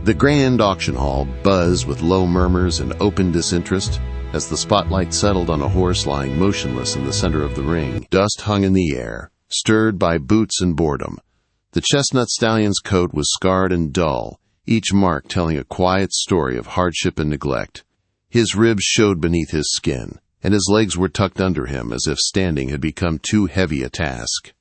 The grand auction hall buzzed with low murmurs and open disinterest as the spotlight settled on a horse lying motionless in the center of the ring. Dust hung in the air, stirred by boots and boredom. The chestnut stallion's coat was scarred and dull, each mark telling a quiet story of hardship and neglect. His ribs showed beneath his skin, and his legs were tucked under him as if standing had become too heavy a task.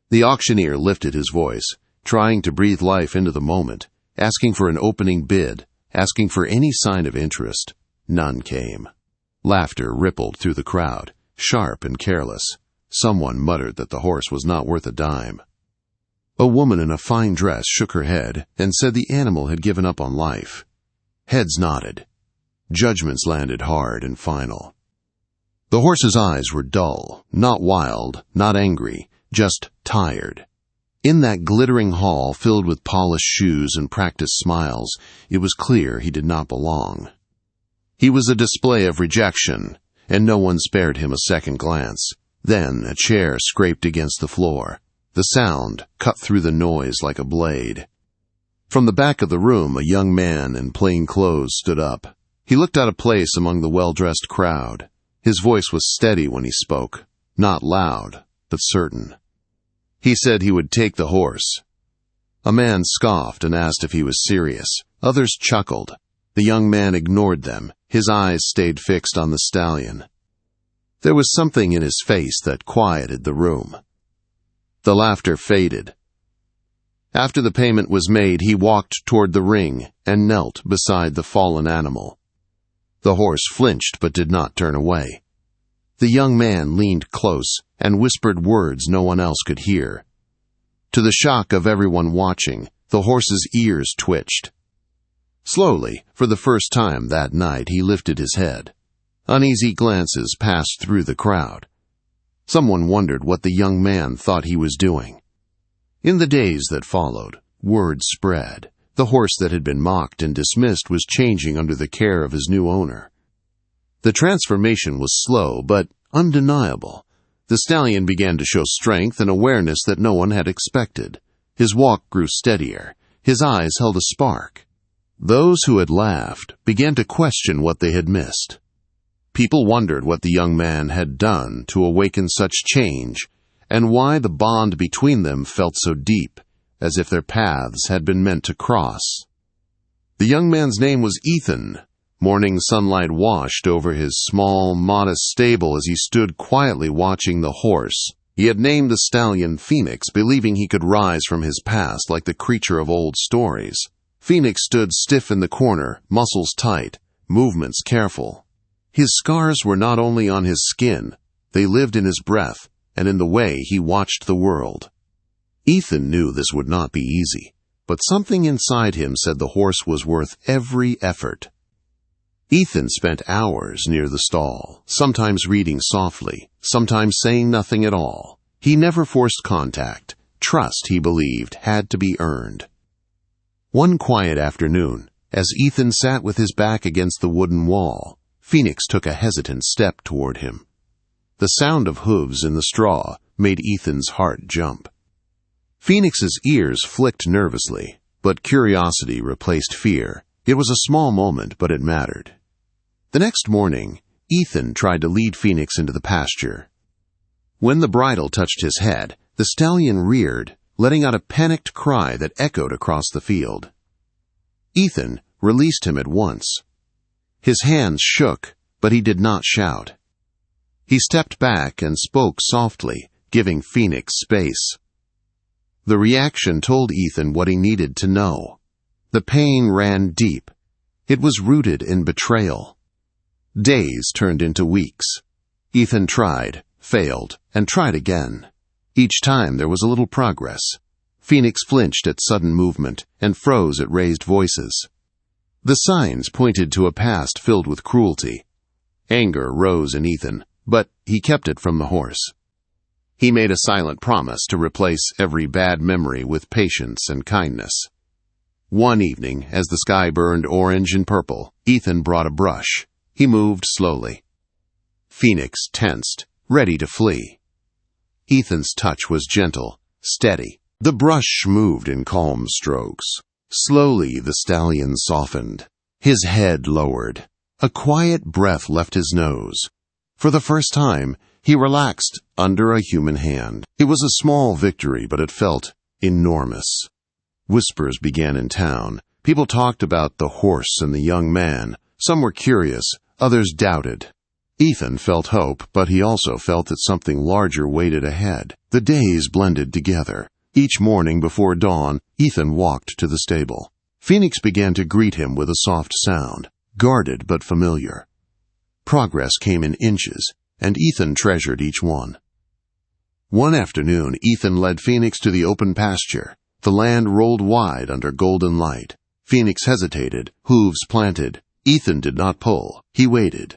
The auctioneer lifted his voice, trying to breathe life into the moment, asking for an opening bid, asking for any sign of interest. None came. Laughter rippled through the crowd, sharp and careless. Someone muttered that the horse was not worth a dime. A woman in a fine dress shook her head and said the animal had given up on life. Heads nodded. Judgments landed hard and final. The horse's eyes were dull, not wild, not angry, just tired. In that glittering hall filled with polished shoes and practiced smiles, it was clear he did not belong. He was a display of rejection, and no one spared him a second glance. Then a chair scraped against the floor. The sound cut through the noise like a blade. From the back of the room, a young man in plain clothes stood up. He looked out of place among the well-dressed crowd. His voice was steady when he spoke, not loud, but certain. He said he would take the horse. A man scoffed and asked if he was serious. Others chuckled. The young man ignored them. His eyes stayed fixed on the stallion. There was something in his face that quieted the room. The laughter faded. After the payment was made, he walked toward the ring and knelt beside the fallen animal. The horse flinched but did not turn away. The young man leaned close and whispered words no one else could hear. To the shock of everyone watching, the horse's ears twitched. Slowly, for the first time that night, he lifted his head. Uneasy glances passed through the crowd. Someone wondered what the young man thought he was doing. In the days that followed, word spread. The horse that had been mocked and dismissed was changing under the care of his new owner. The transformation was slow, but undeniable. The stallion began to show strength and awareness that no one had expected. His walk grew steadier. His eyes held a spark. Those who had laughed began to question what they had missed. People wondered what the young man had done to awaken such change, and why the bond between them felt so deep, as if their paths had been meant to cross. The young man's name was Ethan. Morning sunlight washed over his small, modest stable as he stood quietly watching the horse. He had named the stallion Phoenix, believing he could rise from his past like the creature of old stories. Phoenix stood stiff in the corner, muscles tight, movements careful. His scars were not only on his skin, they lived in his breath and in the way he watched the world. Ethan knew this would not be easy, but something inside him said the horse was worth every effort. Ethan spent hours near the stall, sometimes reading softly, sometimes saying nothing at all. He never forced contact. Trust, he believed, had to be earned. One quiet afternoon, as Ethan sat with his back against the wooden wall, Phoenix took a hesitant step toward him. The sound of hooves in the straw made Ethan's heart jump. Phoenix's ears flicked nervously, but curiosity replaced fear. It was a small moment, but it mattered. The next morning, Ethan tried to lead Phoenix into the pasture. When the bridle touched his head, the stallion reared, letting out a panicked cry that echoed across the field. Ethan released him at once. His hands shook, but he did not shout. He stepped back and spoke softly, giving Phoenix space. The reaction told Ethan what he needed to know. The pain ran deep. It was rooted in betrayal. Days turned into weeks. Ethan tried, failed, and tried again. Each time there was a little progress. Phoenix flinched at sudden movement and froze at raised voices. The signs pointed to a past filled with cruelty. Anger rose in Ethan, but he kept it from the horse. He made a silent promise to replace every bad memory with patience and kindness. One evening, as the sky burned orange and purple, Ethan brought a brush. He moved slowly. Phoenix tensed, ready to flee. Ethan's touch was gentle, steady. The brush moved in calm strokes. Slowly, the stallion softened. His head lowered. A quiet breath left his nose. For the first time, he relaxed under a human hand. It was a small victory, but it felt enormous. Whispers began in town. People talked about the horse and the young man. Some were curious, others doubted. Ethan felt hope, but he also felt that something larger waited ahead. The days blended together. Each morning before dawn, Ethan walked to the stable. Phoenix began to greet him with a soft sound, guarded but familiar. Progress came in inches, and Ethan treasured each one. One afternoon, Ethan led Phoenix to the open pasture. The land rolled wide under golden light. Phoenix hesitated, hooves planted. Ethan did not pull. He waited.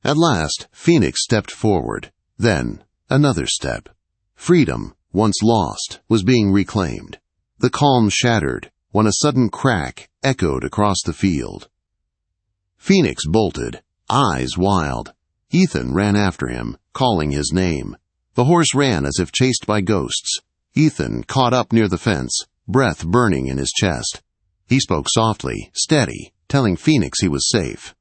At last, Phoenix stepped forward. Then, another step. Freedom, once lost, was being reclaimed. The calm shattered when a sudden crack echoed across the field. Phoenix bolted, eyes wild. Ethan ran after him, calling his name. The horse ran as if chased by ghosts. Ethan caught up near the fence, breath burning in his chest. He spoke softly, steady, telling Phoenix he was safe.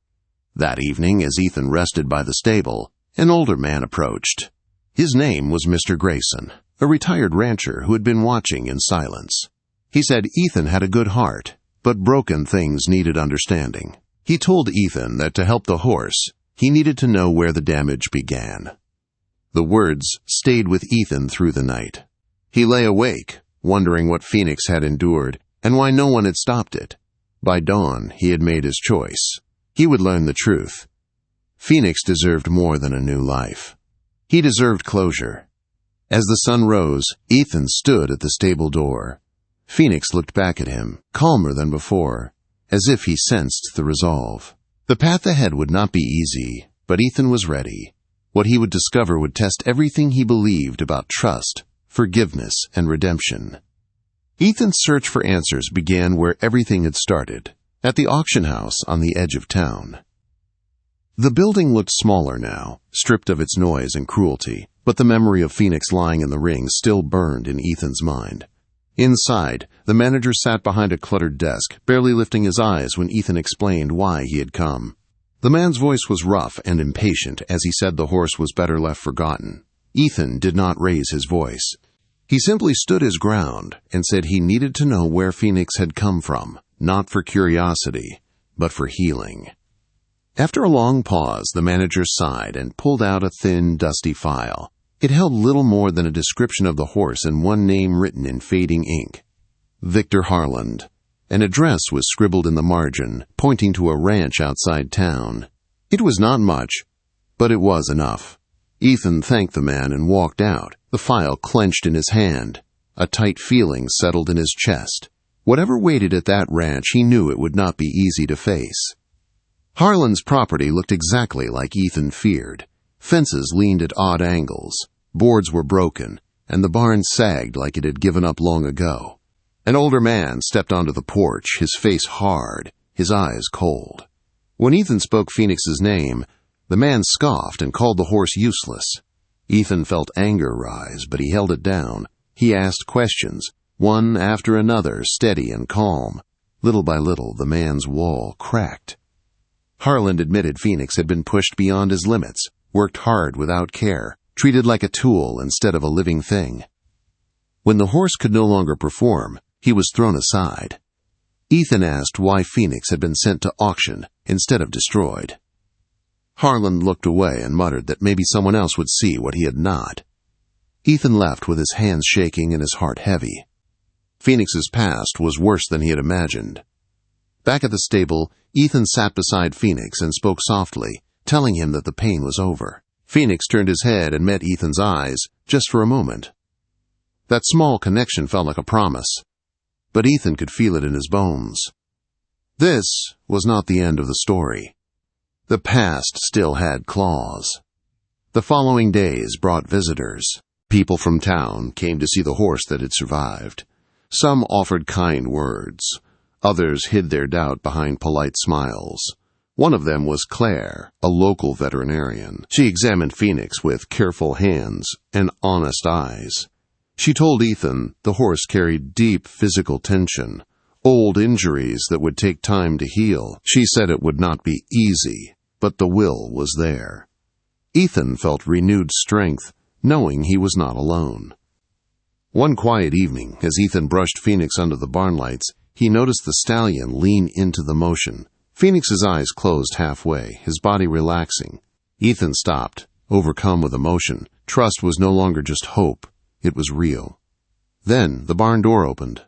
That evening, as Ethan rested by the stable, an older man approached. His name was Mr. Grayson, a retired rancher who had been watching in silence. He said Ethan had a good heart, but broken things needed understanding. He told Ethan that to help the horse, he needed to know where the damage began. The words stayed with Ethan through the night. He lay awake, wondering what Phoenix had endured and why no one had stopped it. By dawn, he had made his choice. He would learn the truth. Phoenix deserved more than a new life. He deserved closure. As the sun rose, Ethan stood at the stable door. Phoenix looked back at him, calmer than before, as if he sensed the resolve. The path ahead would not be easy, but Ethan was ready. What he would discover would test everything he believed about trust, forgiveness, and redemption. Ethan's search for answers began where everything had started, at the auction house on the edge of town. The building looked smaller now, stripped of its noise and cruelty, but the memory of Phoenix lying in the ring still burned in Ethan's mind. Inside, the manager sat behind a cluttered desk, barely lifting his eyes when Ethan explained why he had come. The man's voice was rough and impatient as he said the horse was better left forgotten. Ethan did not raise his voice. He simply stood his ground and said he needed to know where Phoenix had come from, not for curiosity, but for healing. After a long pause, the manager sighed and pulled out a thin, dusty file. It held little more than a description of the horse and one name written in fading ink. Victor Harland. An address was scribbled in the margin, pointing to a ranch outside town. It was not much, but it was enough. Ethan thanked the man and walked out, the file clenched in his hand. A tight feeling settled in his chest. Whatever waited at that ranch, he knew it would not be easy to face. Harlan's property looked exactly like Ethan feared. Fences leaned at odd angles, boards were broken, and the barn sagged like it had given up long ago. An older man stepped onto the porch, his face hard, his eyes cold. When Ethan spoke Phoenix's name, the man scoffed and called the horse useless. Ethan felt anger rise, but he held it down. He asked questions, one after another, steady and calm. Little by little, the man's wall cracked. Harland admitted Phoenix had been pushed beyond his limits, worked hard without care, treated like a tool instead of a living thing. When the horse could no longer perform, he was thrown aside. Ethan asked why Phoenix had been sent to auction instead of destroyed. Harland looked away and muttered that maybe someone else would see what he had not. Ethan left with his hands shaking and his heart heavy. Phoenix's past was worse than he had imagined. Back at the stable, Ethan sat beside Phoenix and spoke softly, telling him that the pain was over. Phoenix turned his head and met Ethan's eyes, just for a moment. That small connection felt like a promise, but Ethan could feel it in his bones. This was not the end of the story. The past still had claws. The following days brought visitors. People from town came to see the horse that had survived. Some offered kind words. Others hid their doubt behind polite smiles. One of them was Claire, a local veterinarian. She examined Phoenix with careful hands and honest eyes. She told Ethan the horse carried deep physical tension, old injuries that would take time to heal. She said it would not be easy, but the will was there. Ethan felt renewed strength, knowing he was not alone. One quiet evening, as Ethan brushed Phoenix under the barn lights, he noticed the stallion lean into the motion. Phoenix's eyes closed halfway, his body relaxing. Ethan stopped, overcome with emotion. Trust was no longer just hope, it was real. Then the barn door opened.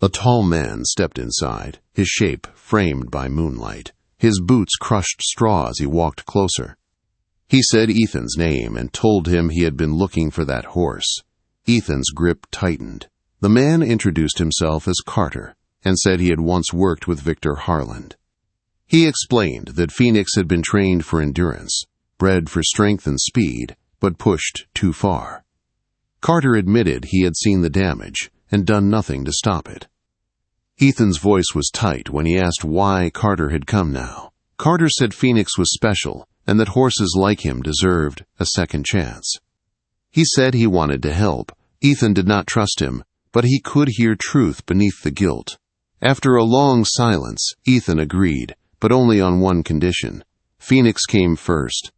A tall man stepped inside, his shape framed by moonlight. His boots crushed straw as he walked closer. He said Ethan's name and told him he had been looking for that horse. Ethan's grip tightened. The man introduced himself as Carter and said he had once worked with Victor Harland. He explained that Phoenix had been trained for endurance, bred for strength and speed, but pushed too far. Carter admitted he had seen the damage and done nothing to stop it. Ethan's voice was tight when he asked why Carter had come now. Carter said Phoenix was special and that horses like him deserved a second chance. He said he wanted to help. Ethan did not trust him, but he could hear truth beneath the guilt. After a long silence, Ethan agreed, but only on one condition. Phoenix came first.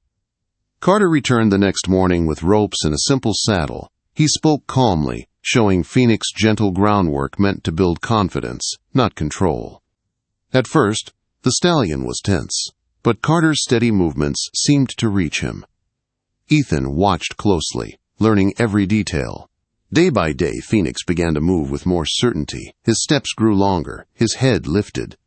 Carter returned the next morning with ropes and a simple saddle. He spoke calmly, showing Phoenix gentle groundwork meant to build confidence, not control. At first, the stallion was tense, but Carter's steady movements seemed to reach him. Ethan watched closely, learning every detail. Day by day, Phoenix began to move with more certainty. His steps grew longer, his head lifted.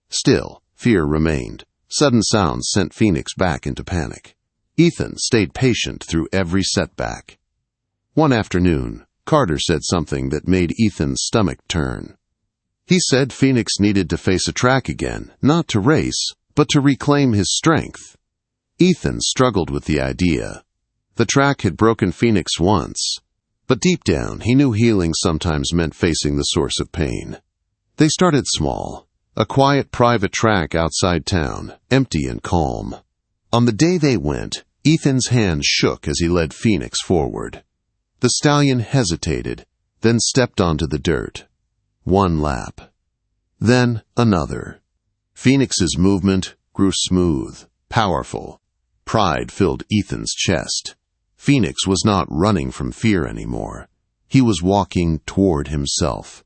Still, fear remained. Sudden sounds sent Phoenix back into panic. Ethan stayed patient through every setback. One afternoon, Carter said something that made Ethan's stomach turn. He said Phoenix needed to face a track again, not to race, but to reclaim his strength. Ethan struggled with the idea. The track had broken Phoenix once, but deep down he knew healing sometimes meant facing the source of pain. They started small, a quiet private track outside town, empty and calm. On the day they went, Ethan's hands shook as he led Phoenix forward. The stallion hesitated, then stepped onto the dirt. One lap. Then another. Phoenix's movement grew smooth, powerful. Pride filled Ethan's chest. Phoenix was not running from fear anymore. He was walking toward himself.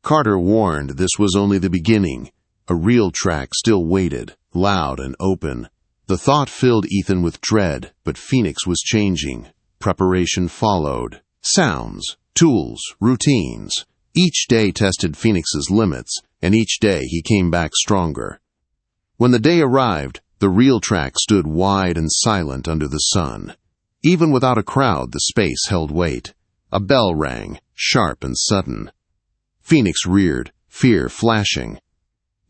Carter warned this was only the beginning. A real track still waited, loud and open. The thought filled Ethan with dread, but Phoenix was changing. Preparation followed. Sounds, tools, routines. Each day tested Phoenix's limits, and each day he came back stronger. When the day arrived, the real track stood wide and silent under the sun. Even without a crowd, the space held weight. A bell rang, sharp and sudden. Phoenix reared, fear flashing.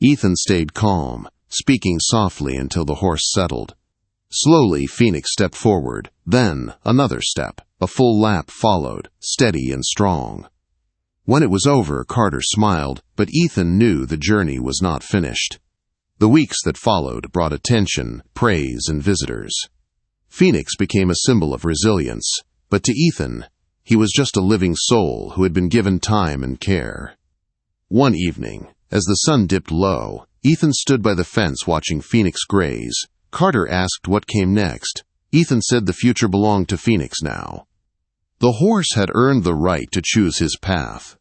Ethan stayed calm, speaking softly until the horse settled. Slowly, Phoenix stepped forward, then another step. A full lap followed, steady and strong. When it was over, Carter smiled, but Ethan knew the journey was not finished. The weeks that followed brought attention, praise, and visitors. Phoenix became a symbol of resilience, but to Ethan, he was just a living soul who had been given time and care. One evening, as the sun dipped low, Ethan stood by the fence watching Phoenix graze. Carter asked what came next. Ethan said the future belonged to Phoenix now. The horse had earned the right to choose his path.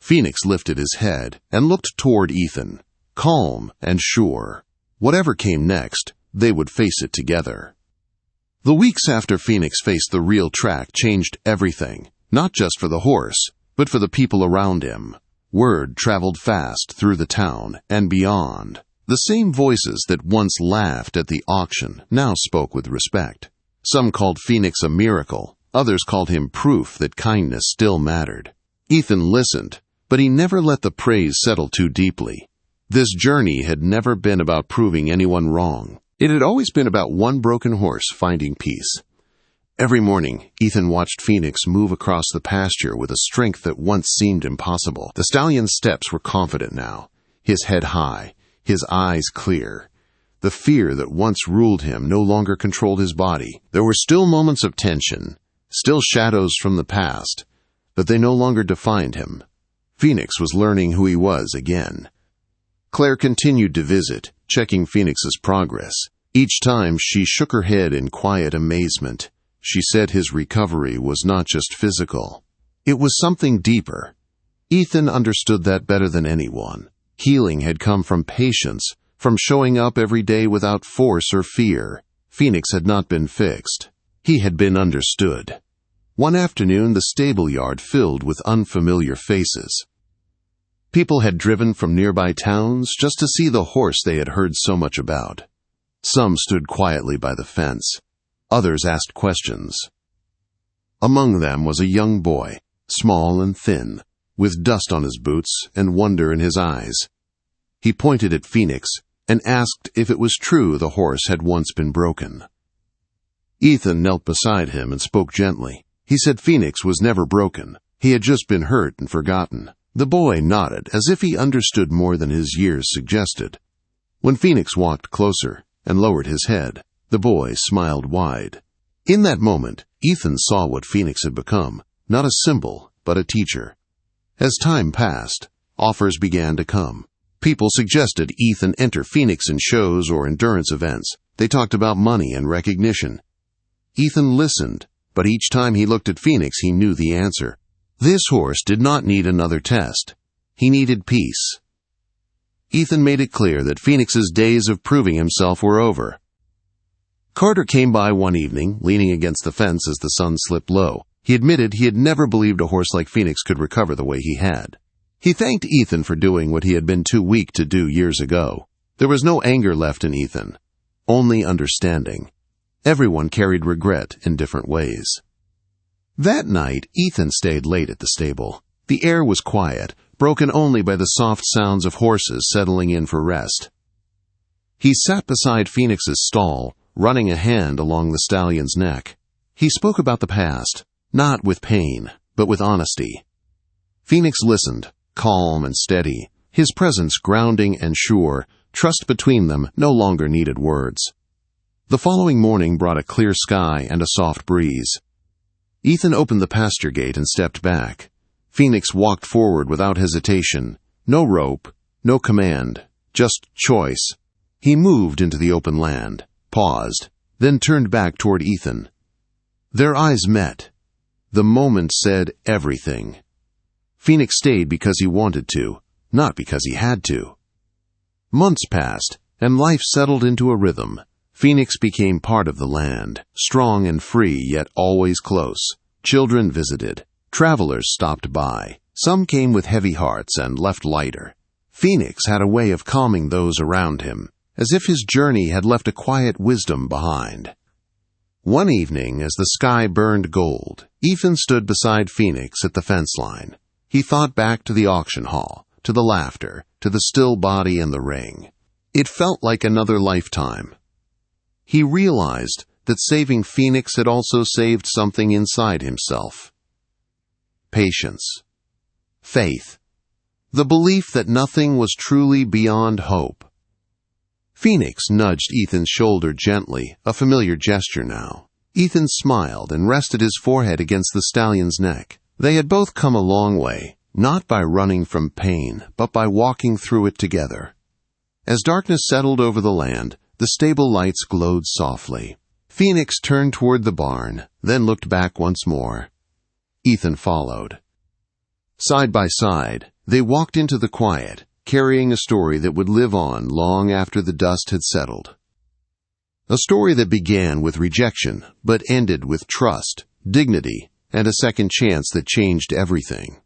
Phoenix lifted his head and looked toward Ethan, calm and sure. Whatever came next, they would face it together. The weeks after Phoenix faced the real track changed everything, not just for the horse, but for the people around him. Word traveled fast through the town and beyond. The same voices that once laughed at the auction now spoke with respect. Some called Phoenix a miracle, others called him proof that kindness still mattered. Ethan listened, but he never let the praise settle too deeply. This journey had never been about proving anyone wrong. It had always been about one broken horse finding peace. Every morning, Ethan watched Phoenix move across the pasture with a strength that once seemed impossible. The stallion's steps were confident now, his head high, his eyes clear. The fear that once ruled him no longer controlled his body. There were still moments of tension, still shadows from the past, but they no longer defined him. Phoenix was learning who he was again. Claire continued to visit, checking Phoenix's progress. Each time she shook her head in quiet amazement. She said his recovery was not just physical. It was something deeper. Ethan understood that better than anyone. Healing had come from patience, from showing up every day without force or fear. Phoenix had not been fixed. He had been understood. One afternoon, the stable yard filled with unfamiliar faces. People had driven from nearby towns just to see the horse they had heard so much about. Some stood quietly by the fence. Others asked questions. Among them was a young boy, small and thin, with dust on his boots and wonder in his eyes. He pointed at Phoenix and asked if it was true the horse had once been broken. Ethan knelt beside him and spoke gently. He said Phoenix was never broken. He had just been hurt and forgotten. The boy nodded as if he understood more than his years suggested. When Phoenix walked closer and lowered his head, the boy smiled wide. In that moment, Ethan saw what Phoenix had become, not a symbol, but a teacher. As time passed, offers began to come. People suggested Ethan enter Phoenix in shows or endurance events. They talked about money and recognition. Ethan listened, but each time he looked at Phoenix, he knew the answer. This horse did not need another test. He needed peace. Ethan made it clear that Phoenix's days of proving himself were over. Carter came by one evening, leaning against the fence as the sun slipped low. He admitted he had never believed a horse like Phoenix could recover the way he had. He thanked Ethan for doing what he had been too weak to do years ago. There was no anger left in Ethan, only understanding. Everyone carried regret in different ways. That night, Ethan stayed late at the stable. The air was quiet, broken only by the soft sounds of horses settling in for rest. He sat beside Phoenix's stall, running a hand along the stallion's neck. He spoke about the past, not with pain, but with honesty. Phoenix listened, calm and steady, his presence grounding and sure. Trust between them no longer needed words. The following morning brought a clear sky and a soft breeze. Ethan opened the pasture gate and stepped back. Phoenix walked forward without hesitation. No rope, no command, just choice. He moved into the open land, paused, then turned back toward Ethan. Their eyes met. The moment said everything. Phoenix stayed because he wanted to, not because he had to. Months passed, and life settled into a rhythm. Phoenix became part of the land, strong and free, yet always close. Children visited. Travelers stopped by. Some came with heavy hearts and left lighter. Phoenix had a way of calming those around him, as if his journey had left a quiet wisdom behind. One evening, as the sky burned gold, Ethan stood beside Phoenix at the fence line. He thought back to the auction hall, to the laughter, to the still body in the ring. It felt like another lifetime. He realized that saving Phoenix had also saved something inside himself. Patience. Faith. The belief that nothing was truly beyond hope. Phoenix nudged Ethan's shoulder gently, a familiar gesture now. Ethan smiled and rested his forehead against the stallion's neck. They had both come a long way, not by running from pain, but by walking through it together. As darkness settled over the land, the stable lights glowed softly. Phoenix turned toward the barn, then looked back once more. Ethan followed. Side by side, they walked into the quiet, carrying a story that would live on long after the dust had settled. A story that began with rejection, but ended with trust, dignity, and a second chance that changed everything.